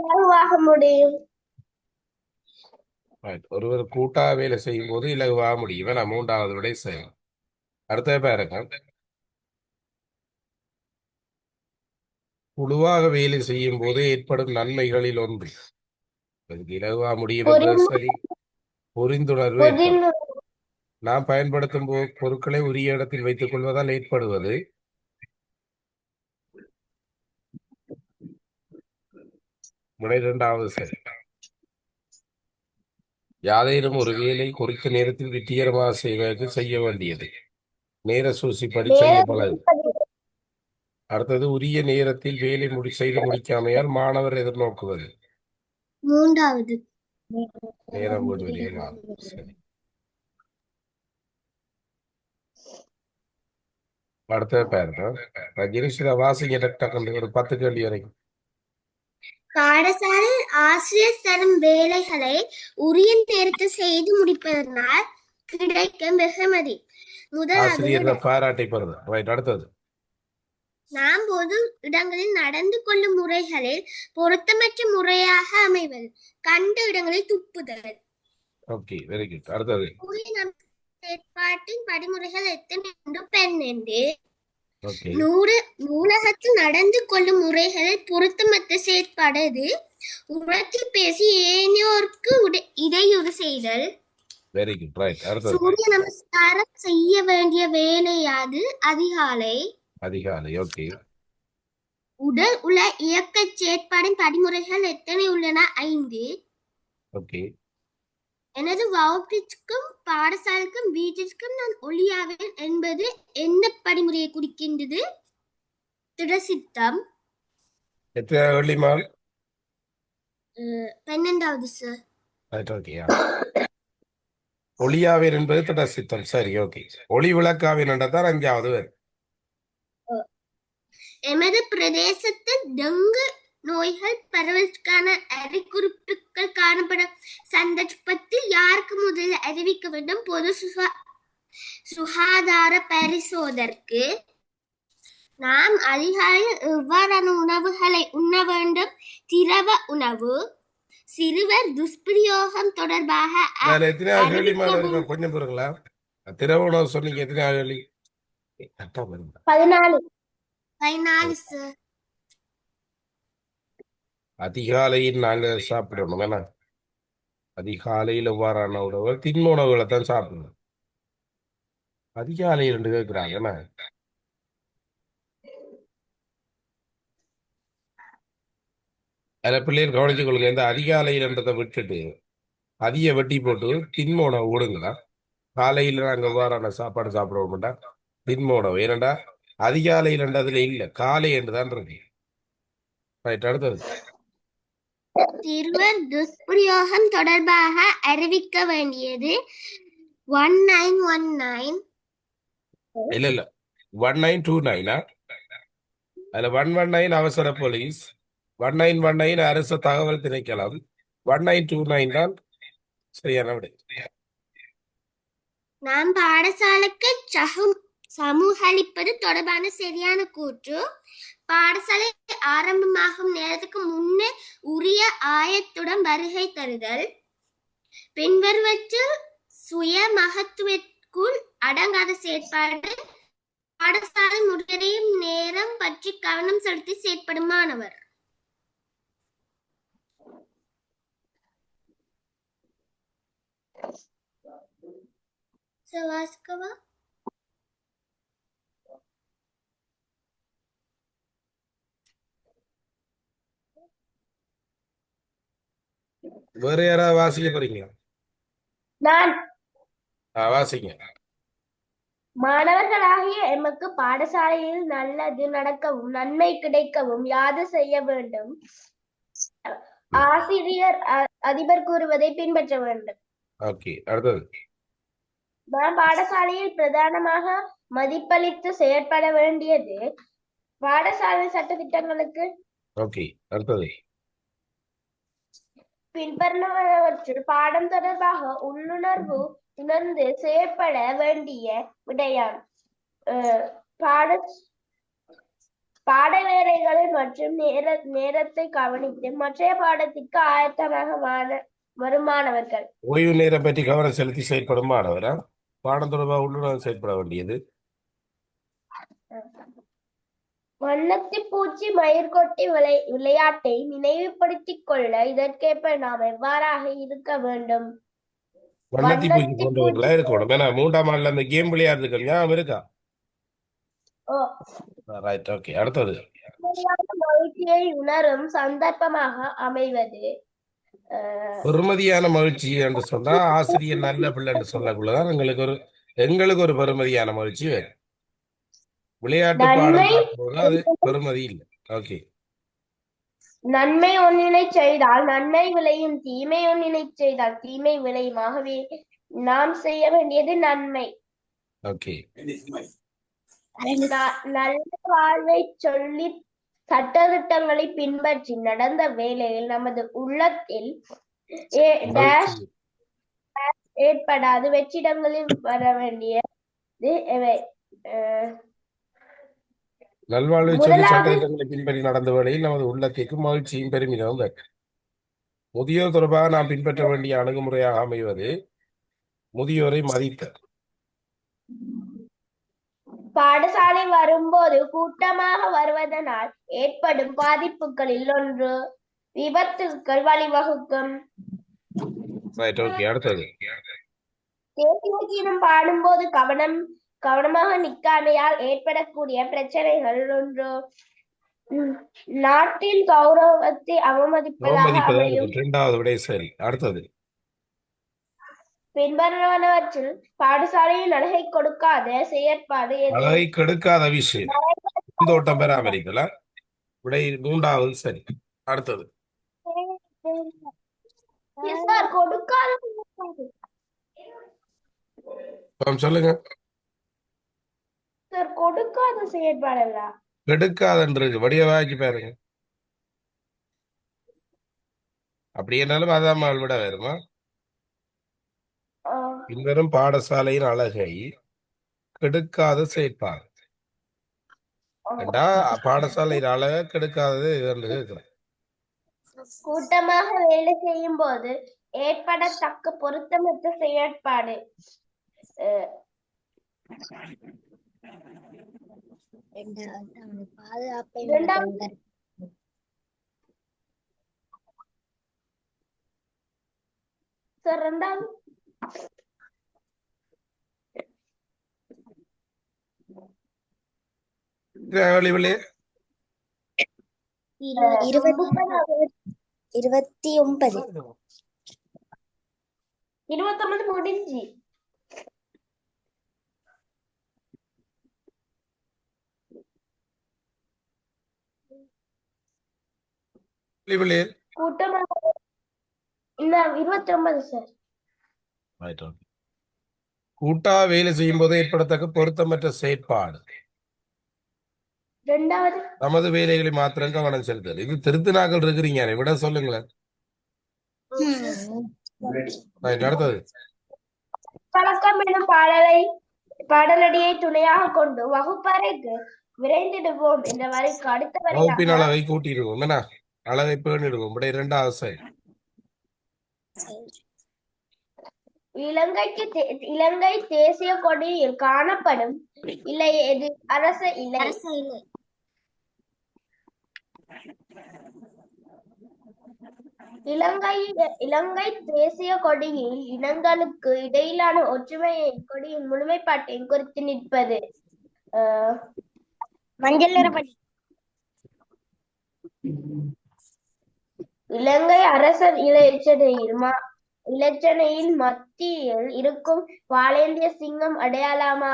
இலகுவாக முடியும். ஒருவர் கூட்டாக வேலை செய்யும் போது இலகுவாக முடியும். நான் மூன்றாவது விடை செய்யலாம். அடுத்த பாருங்க. குழுவாக வேலை செய்யும் போது ஏற்படும் நன்மைகளில் ஒன்று. அதுக்கு இலகுவா முடியும் என்பது சரி. புரிந்துணர்வு ஏற்படும். நாம் பயன்படுத்தும் பொருட்களை உரிய இடத்தில் வைத்துக் கொள்வதால் ஏற்படுவது விடை இரண்டாவது சரி. யாதேனும் ஒரு வேலை குறித்த நேரத்தில் வெற்றிகரமாக செய்வதற்கு செய்ய வேண்டியது. நேர சூசிப்படி செய்ய பழகு. அடுத்தது உரிய நேரத்தில் வேலை செய்து முடிக்காமையால் மாணவர் எதிர்நோக்குவது. மூன்றாவது. நேரம் சரி. அடுத்த பாருங்க. ஜெனிஷிதா வாசிங்க ஒரு 10 கேள்வி வரைக்கும். பாடசாலை ஆசிரியர் தரும் வேலைகளை உரிய நேரத்தில் செய்து முடிப்பதனால் கிடைக்கும் வெகுமதி. ஆசிரியர் பாராட்டை பெறுது. ரைட். அடுத்தது நாம் பொது இடங்களில் நடந்து கொள்ளும் முறைகளில் பொருத்தமற்ற முறையாக அமைவது. கண்ட இடங்களில் துப்புதல். Okay, very good. அடுத்தது செயற்பாட்டின் படிமுறைகள் எத்தனை என்று பெண்ணென்று. நூலகத்தில் நடந்து கொள்ளும் முறைகளில் பொருத்தமற்ற செயற்பாடு இது. உரத்தில் பேசி ஏனையோருக்கு இடையூறு செய்தல். Very good. ரைட். அடுத்தது சூரிய நமஸ்காரம் செய்ய வேண்டிய வேலையாது அதிகாலை. அதிகாலை. ஓகே. உடல் உள்ள இயக்க செயற்பாடின் படிமுறைகள் எத்தனை உள்ளன? 5. ஓகே. எனது வகுப்பிற்கும் பாடசாலைக்கும் வீட்டிற்கும் நான் ஒளியாவேன் என்பது எந்த படிமுறையை குறிக்கின்றது? திடசித்தம். எத்தனை மால்? 12வது சார். ரைட். ஓகே. ஒளியாவேன் என்பது திடசித்தம். சரி. ஓகே. ஒளி விளக்காவேன் என்றதான் 5வது வேறு. எமது பிரதேசத்தில் டெங்கு நோய்கள் பரவலுக்கான அறிகுறிப்புகள் காணப்படும் சந்தர்ப்பத்தில் யாருக்கு முதலில் அறிவிக்க வேண்டும்? பொது சுகாதார பரிசோதற்கு. நாம் அதிகாலையில் எவ்வாறான உணவுகளை உண்ண வேண்டும்? திரவ உணவு. சிறுவர் துஷ்பிரயோகம் தொடர்பாக கொஞ்சம் பொறுங்களா? திரவ உணவு சொன்னீங்க. எத்தனை கேள்வி? 14 சார். அதிகாலையில் நாங்கள் சாப்பிடணும். வேணா அதிகாலையில் எவ்வாறான உணவு? திண்ம உணவுகளை தான் சாப்பிடணும். அதிகாலையில் கேட்கிறாங்க. அதில் பிள்ளைகள் கவனிச்சு கொள்ளுங்க. இந்த அதிகாலையில்ன்றதை விட்டுட்டு அதிக வெட்டி போட்டு திண்ம உணவு விடுங்களா. காலையில் நாங்கள் எவ்வாறான சாப்பாடு சாப்பிடுவோம்டா திண்ம உணவு. ஏனண்டா அதிகாலையில் அதுல இல்லை, காலை என்றுதான் இருக்கு. ரைட். அடுத்தது சிறுவர் துஷ்பிரயோகம் தொடர்பாக அறிவிக்க வேண்டியது 1919. இல்ல 1929. அதுல 119 அவசர போலீஸ், 1919 அரசு தகவல் திணைக்களம், 1929 தான் சரியான விடை. நாம் பாடசாலைக்கு சமூக அளிப்பது தொடர்பான சரியான கூற்று. பாடசாலை ஆரம்பமாகும் நேரத்துக்கு முன்னே உரிய ஆயத்துடன் வருகை தருதல். பின்வருவற்றில் சுய மகத்துவத்திற்குள் அடங்காத செயற்பாடு. பாடசாலை முடிவடையும் நேரம் பற்றி கவனம் செலுத்தி செயற்படும் மாணவர். வாசிக்கவா? வேற யாராவது வாசிக்க போறீங்க? நான் வாசிங்க. மாணவர்களாகிய எமக்கு பாடசாலையில் நல்லது நடக்கவும் நன்மை கிடைக்கவும் யாது செய்ய வேண்டும்? ஆசிரியர் அதிபர் கூறுவதை பின்பற்ற வேண்டும். ஓகே. அடுத்தது நாம் பாடசாலையில் பிரதானமாக மதிப்பளித்து செயற்பட வேண்டியது பாடசாலை சட்டத்திட்டங்களுக்கு. ஓகே. அடுத்தது பின்வருவனவற்றில் பாடம் தொடர்பாக உள்ளுணர்வு உணர்ந்து செயற்பட வேண்டிய விடயம். பாட வேலைகள் மற்றும் நேரத்தை கவனித்து மற்றைய பாடத்திற்கு ஆயத்தமாக வருமானவர்கள். ஓய்வு நேரம் பற்றி கவனம் செலுத்தி செயல்படும் மாணவரா? பாடம் தொடர்பாக உள்ளுணர்வு செயல்பட வேண்டியது. வண்ணத்தி பூச்சி மயிர்கொட்டி விளையாட்டை நினைவுபடுத்திக் கொள்ள இதற்கேற்ப நாம் எவ்வாறாக இருக்க வேண்டும்? வண்ணத்தி பூச்சி போன்றவர்களா இருக்கணும். ஏன்னா 3ஆம் ஆண்டுல அந்த கேம் விளையாடுறதுக்கு ஞாபகம் இருக்கா? Right, okay. அடுத்தது மகிழ்ச்சியை உணரும் சந்தர்ப்பமாக அமைவது. பெருமதியான மகிழ்ச்சி என்று சொன்னா ஆசிரியர் நல்ல பிள்ளை என்று சொல்லக்குள்ளதான் எங்களுக்கு ஒரு பெருமதியான மகிழ்ச்சி வேறு. விளையாட்டு பாடம் பார்க்கும்போது அது பெருமதி இல்லை. ஓகே. நன்மை ஒன்றினை செய்தால் நன்மை விளையும், தீமை ஒன்றினை செய்தால் தீமை விளையும். ஆகவே நாம் செய்ய வேண்டியது நன்மை. ஓகே. நல்ல வாழ்வை சொல்லி சட்டதிட்டங்களை பின்பற்றி நடந்த வேளையில் நமது உள்ளத்தில் ஏற்படாது வெற்றிடங்களில் வர வேண்டியது எவை? நல்வாழ்வை சொல்லி சட்டத்திட்டங்களை பின்பற்றி நடந்த வேளையில் நமது உள்ளத்திற்கு மகிழ்ச்சியும் பெருமிதமும் வேறு. முதியோர் தொடர்பாக நாம் பின்பற்ற வேண்டிய அணுகுமுறையாக அமைவது முதியோரை மதித்தல். பாடசாலை வரும்போது கூட்டமாக வருவதனால் ஏற்படும் பாதிப்புகளில் ஒன்று விபத்துக்கள் வழிவகுக்கும். அடுத்தது தேசிய கீதம் பாடும்போது கவனமாக நிற்காமையால் ஏற்படக்கூடிய பிரச்சனைகள் ஒன்று நாட்டின் கௌரவத்தை அவமதிப்பதாக அமையும். 2வது விடை சரி. அடுத்தது பின்வருவனவற்றில் பாடசாலையில் அழகை கொடுக்காத செயற்பாடு அழகை கெடுக்காத விஷயம் பூந்தோட்டம் பராமரிக்கல. விடை 3வது சரி. அடுத்தது கொடுக்காத சொல்லுங்க. கொடுக்காத செயற்பாடல்ல கெடுக்காதன்றது வடிவாக்கி பாருங்க. அப்படி என்னாலும் அதான் விட வருமா? பின்வரும் பாடசாலையின் அழகை கெடுக்காத செயற்பாடு. பாடசாலையின் அழகை கெடுக்காதது இருக்கிறேன். கூட்டமாக வேலை செய்யும் போது ஏற்படத்தக்க பொருத்தமற்ற செயற்பாடு. இருபத்தி 29 முடிஞ்சு. கூட்டமாக 29 சார். கூட்டா வேலை செய்யும் போது ஏற்படத்தக்க பொருத்தமற்ற செயற்பாடு. 2வது நமது வேலைகளை மாத்திரம் கவனம் செலுத்தல். இது திருத்தினாக்கள் இருக்கிறீங்க, விட சொல்லுங்களேன். அடுத்தது பழக்கம் எனும் பாடலடியை துணையாக கொண்டு வகுப்பறைக்கு விரைந்திடுவோம் என்ற வரைக்கு அடுத்த வகுப்பின் அளவை கூட்டிடுவோம். என்ன அளவை பேணிடுவோம். விடை 2வது சரி. இலங்கை தேசிய கொடியில் காணப்படும் இல்லை எது? அரச இலை. இலங்கை தேசிய கொடியில் இனங்களுக்கு இடையிலான ஒற்றுமையை கொடியின் முழுமைப்பாட்டையும் குறித்து நிற்பது மஞ்சள் நிறப்படி. இலங்கை அரசர் இலச்சனையில் மத்தியில் இருக்கும் வாளேந்திய சிங்கம் அடையாளம்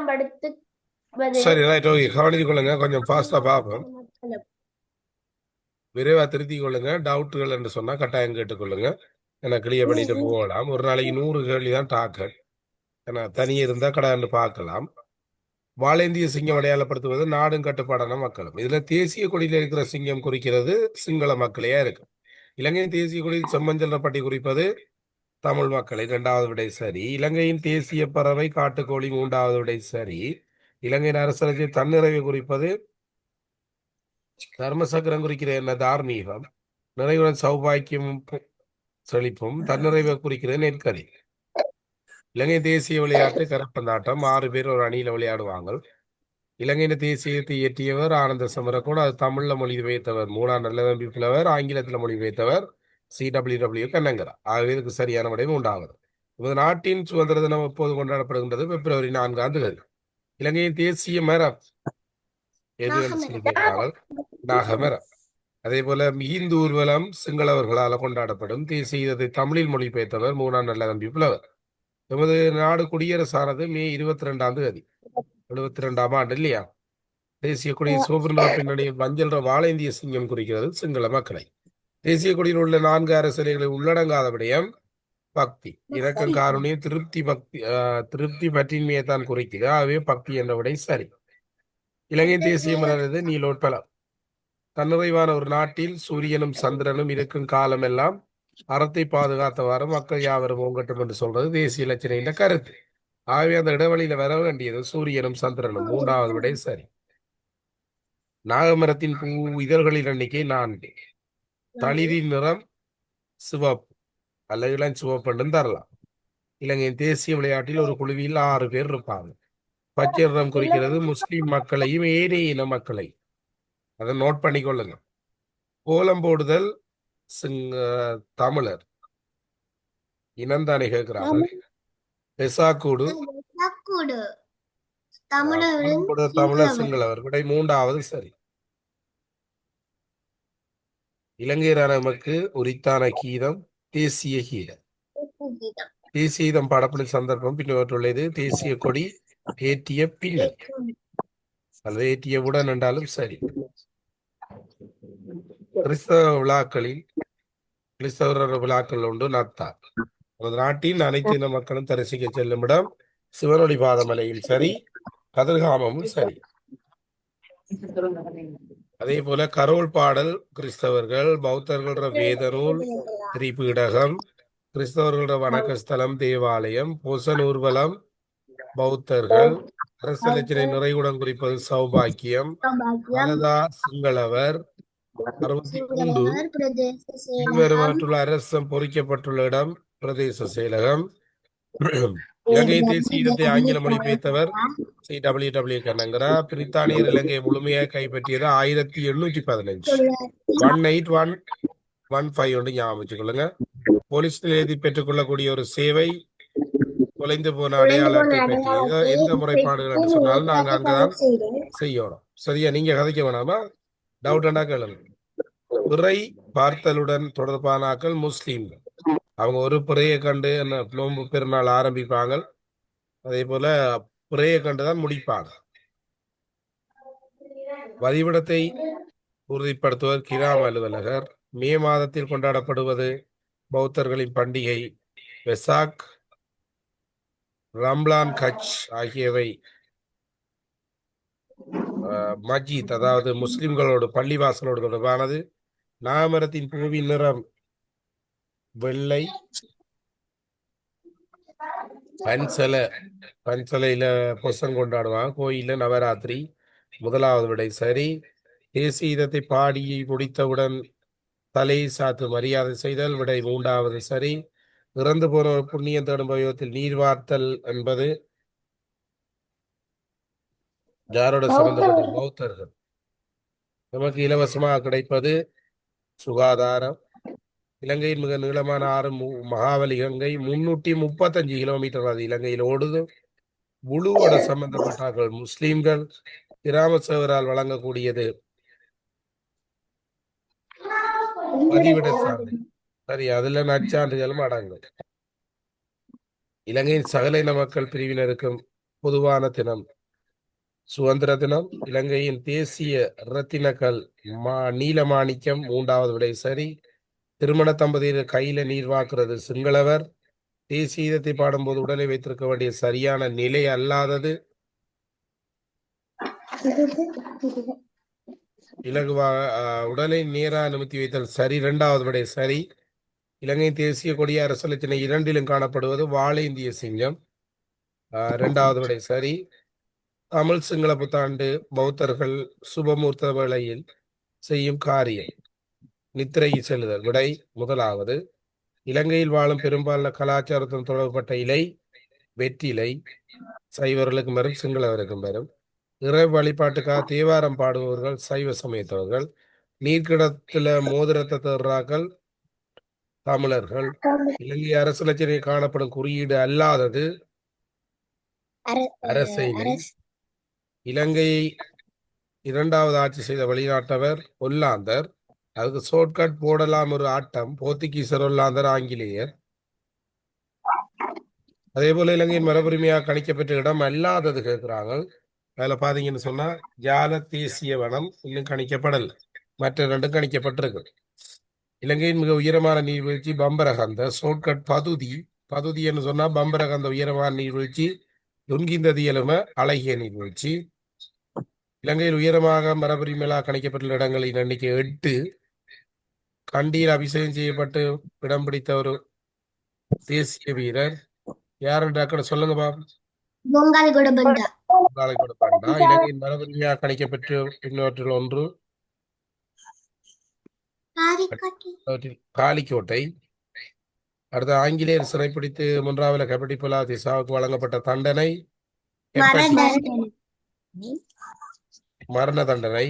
படுத்துவது. சரி, ரைட், ஓகே. கவனித்துக் கொள்ளுங்க. கொஞ்சம் ஃபாஸ்டா பார்ப்போம். விரைவா திருத்திக் கொள்ளுங்க. டவுட்டுகள் என்று சொன்னா கட்டாயம் கேட்டுக்கொள்ளுங்க. ஏன்னா கிளியர் பண்ணிட்டு போகலாம். ஒரு நாளைக்கு 100 கேள்வி தான் டாக்கட். ஏன்னா தனியே இருந்தா கடாண்டு பார்க்கலாம். வாளேந்திய சிங்கம் அடையாளப்படுத்துவது நாடும் கட்டுப்பாடான மக்களும். இதுல தேசிய கொடியில் இருக்கிற சிங்கம் குறிக்கிறது சிங்கள மக்களையா இருக்கு. இலங்கையின் தேசிய கொடியில் செம்மஞ்சள் பட்டி குறிப்பது தமிழ் மக்களை. 2வது விடை சரி. இலங்கையின் தேசிய பறவை காட்டுக்கோழி. 3வது விடை சரி. இலங்கையின் அரசியலமைப்பில் தன்னிறைவை குறிப்பது தர்மசக்கரம் குறிக்கிற என்ன தார்மீகம், நிறைவுடன் சௌபாக்கியமும் செழிப்பும், தன்னிறைவை குறிக்கிறது நெற்கதி. இலங்கை தேசிய விளையாட்டு கரப்பந்தாட்டம். 6 பேர் ஒரு அணியில விளையாடுவாங்க. இலங்கையின் தேசியத்தை இயற்றியவர் ஆனந்த சமரகோன். அது தமிழ்ல மொழிபெயர்த்தவர் மூணாம் நல்லதம்பி புலவர். ஆங்கிலத்தில் மொழிபெயர்த்தவர் CWW கண்ணங்கரா. ஆகவே இதுக்கு சரியான விடை உண்டாகிறது. நமது நாட்டின் சுதந்திர தினம் எப்போது கொண்டாடப்படுகின்றது? பிப்ரவரி 4ஆம் தேதி. இலங்கையின் தேசிய மரம் எது என்று சொல்லி கேட்கிறார்கள். நாகமரம். அதே போல மிகுந்த ஊர்வலம் சிங்களவர்களால் கொண்டாடப்படும். தேசிய இதை தமிழில் மொழிபெயர்த்தவர் மூணாம் நல்லதம்பி புலவர். நமது நாடு குடியரசானது மே 22ஆம் தேதி 72ஆம் ஆண்டு இல்லையா? தேசிய கொடி சிவப்பு நிற பின்னணியில் மஞ்சள் நிற வாழேந்திய சிங்கம் குறிக்கிறது சிங்கள மக்களை. தேசிய கொடியில் உள்ள 4 அரசியல்களை உள்ளடங்காத விடயம் பக்தி. இரக்கம், காருண்யம், திருப்தி பற்றின்மையை தான் குறிக்கிறது. ஆகவே பக்தி என்ற விடை சரி. இலங்கை தேசிய மலர் எது? நீலோட்பலம். தன்னிறைவான ஒரு நாட்டில் சூரியனும் சந்திரனும் இருக்கும் காலம் எல்லாம் அறத்தை பாதுகாத்தவாறு மக்கள் யாவரும் ஓங்கட்டும் என்று சொல்றது தேசிய இலச்சினையின் கருத்து. ஆகவே அந்த இடைவெளியில வர வேண்டியது சூரியனும் சந்திரனும். 3வது விடை சரி. நாகமரத்தின் பூ இதழ்களின் எண்ணிக்கை 4. தளிரின் நிறம் சிவப்பு அல்ல இளம் சிவப்பு என்றும் தரலாம். இலங்கையின் தேசிய விளையாட்டில் ஒரு குழுவில் 6 பேர் இருப்பாங்க. பச்சை நிறம் குறிக்கிறது முஸ்லிம் மக்களையும் ஏனைய இன மக்களை. அதை நோட் பண்ணிக்கொள்ளுங்க. கோலம் போடுதல் தமிழர் இனந்தானே கேட்கிறார்கள். பெசாக்கூடு தமிழர் சிங்களவர். விடை 3வது சரி. இலங்கை நமக்கு உரித்தான கீதம் தேசிய கீதம். தேசிய கீதம் பாடப்படும் சந்தர்ப்பம் பின்வற்றுள்ளது. தேசிய கொடி ஏற்றிய பின்னர் அல்லது ஏற்றியவுடன் என்றாலும் சரி. கிறிஸ்தவ விழாக்கள் உண்டு நத்தார். நமது நாட்டின் அனைத்து இன மக்களும் தரிசிக்க செல்லும் இடம் சிவனொளி பாதமலையும் சரி, கதிர்காமமும் சரி. அதே போல கரோல் பாடல் கிறிஸ்தவர்கள், பௌத்தர்கள வேத நூல் திரிபீடகம், கிறிஸ்தவர்கள வணக்கஸ்தலம் தேவாலயம், பொசன் ஊர்வலம் பௌத்தர்கள், அரசலட்சணை நிறைவுடன் குறிப்பது சௌபாக்கியம், மலதா சிங்களவர், 63 பின்வருவற்றுள்ள அரசம் பொறிக்கப்பட்டுள்ள இடம் பிரதேச செயலகம். இலங்கை தேசிய கீதத்தை ஆங்கில மொழிபெயர்த்தவர் CWW கண்ணங்கரா. பிரித்தானியர் இலங்கையை முழுமையாக கைப்பற்றியது 1815. 18115 ஒன்று ஞாபகம் வச்சுக்கொள்ளுங்க. போலீஸ் நிலையத்தை பெற்றுக் கொள்ளக்கூடிய ஒரு சேவை தொலைந்து போன அடையாள அட்டை பற்றிய எந்த முறைப்பாடுகள் என்று சொன்னாலும் நாங்க அங்கதான் செய்யணும். சரியா? நீங்க கதைக்க வேணாமா? டவுட்னா கேளுங்க. பிறை பார்த்தலுடன் தொடர்பானாக்கள் முஸ்லீம்கள். அவங்க ஒரு பிறையை கண்டு நோன்பு பெருநாள் ஆரம்பிப்பாங்க. அதே போல பிறையை கண்டுதான் முடிப்பாங்க. வதிவிடத்தை உறுதிப்படுத்துவர் கிராம அலுவலகர். மே மாதத்தில் கொண்டாடப்படுவது பௌத்தர்களின் பண்டிகை வெசாக், ரம்லான், கட்ச் ஆகியவை மஜீத் அதாவது முஸ்லிம்களோடு பள்ளிவாசலோடு தொடர்பானது. நாகமரத்தின் பூவின் நிறம் வெள்ளை. பன்சலையில பொசம் கொண்டாடுவாங்க. கோயில நவராத்திரி. 1வது விடை சரி. தேசிய கீதத்தை பாடி முடித்தவுடன் தலை சாத்து மரியாதை செய்தல். விடை 3வது சரி. இறந்து போன ஒரு புண்ணியம் தேடும் பயோத்தில் நீர் வார்த்தல் என்பது யாரோட சம்பந்தப்பட்ட? பௌத்தர்கள். நமக்கு இலவசமாக கிடைப்பது சுகாதாரம். இலங்கையின் மிக நீளமான ஆறு மகாவலி கங்கை 335 கிலோமீட்டர். அது இலங்கையில் ஓடுது. முழுவோட சம்பந்தப்பட்டார்கள் முஸ்லிம்கள். கிராம சேவரால் வழங்கக்கூடியது பதிவிட சான்று. சரி, அதுல நற்சான்றுகளும் அடங்கும். இலங்கையின் சகல இன மக்கள் பிரிவினருக்கும் பொதுவான தினம் சுதந்திர தினம். இலங்கையின் தேசிய இரத்தினக்கல் நீலமாணிக்கம். 3வது விடை சரி. திருமண தம்பதியர் கையில நீர் வாக்குறது சிங்களவர். தேசிய கீதத்தை பாடும்போது உடலை வைத்திருக்க வேண்டிய சரியான நிலை அல்லாதது இலகுவாக உடலை நேரா நிமித்தி வைத்தல் சரி. 2வது விடை சரி. இலங்கை தேசிய கொடிய அரசலட்சணை 2லும் காணப்படுவது வாழேந்திய சிங்கம். 2வது விடை சரி. தமிழ் சிங்கள புத்தாண்டு பௌத்தர்கள் சுபமுகூர்த்த வேளையில் செய்யும் காரியம் நித்திரையில் செல்லுதல். விடை முதலாவது. இலங்கையில் வாழும் பெரும்பாலான கலாச்சாரத்துடன் தொடர்பட்ட இலை வெற்றிலை. சைவர்களுக்கும் வரும் சிங்களவருக்கும் வரும். இறை வழிபாட்டுக்காக தேவாரம் பாடுபவர்கள் சைவ சமயத்தவர்கள். நீர்க்கிடத்துல மோதிரத்தை தேர்றாக்கள் தமிழர்கள். இலங்கை அரசியலமைப்பில் காணப்படும் குறியீடு அல்லாதது அரசை இலை. இலங்கையை இரண்டாவது ஆட்சி செய்த வெளிநாட்டவர் ஒல்லாந்தர். அதுக்கு ஷார்ட்கட் போடலாம் ஒரு ஆட்டம். போர்த்துகீசர், ஒல்லாந்தர், ஆங்கிலேயர். அதே போல இலங்கையின் மரபுரிமையாக கணிக்கப்பட்ட இடம் அல்லாதது கேட்கிறாங்க. அதுல பாத்தீங்கன்னு சொன்னா ஜால தேசிய வனம் இன்னும் கணிக்கப்படல. மற்ற ரெண்டும் கணிக்கப்பட்டிருக்கு. இலங்கையின் மிக உயரமான நீர்வீழ்ச்சி பம்பரகந்த. ஷார்ட்கட் பதுதி. பதுதின்னு சொன்னா பம்பரகந்த உயரமான நீர்வீழ்ச்சி. துன்கிந்த எலும அழகிய நீர்வீழ்ச்சி. இலங்கையில் உயரமாக மரபுரிமையாக கணிக்கப்பட்டுள்ள இடங்களின் எண்ணிக்கை 8. கண்டியில் அபிஷேகம் செய்யப்பட்டு இடம் பிடித்த ஒரு தேசிய வீரர் யாருன்ற சொல்லுங்க பாபு. இலங்கையின் மரபுரிமையாக கணிக்கப்பட்டு இன்னொற்றில் ஒன்று காலிக்கோட்டை. அடுத்த ஆங்கிலேயர் சிறைப்பிடித்து 3வது கபடிப்புலா திசாவுக்கு வழங்கப்பட்ட தண்டனை மரண தண்டனை.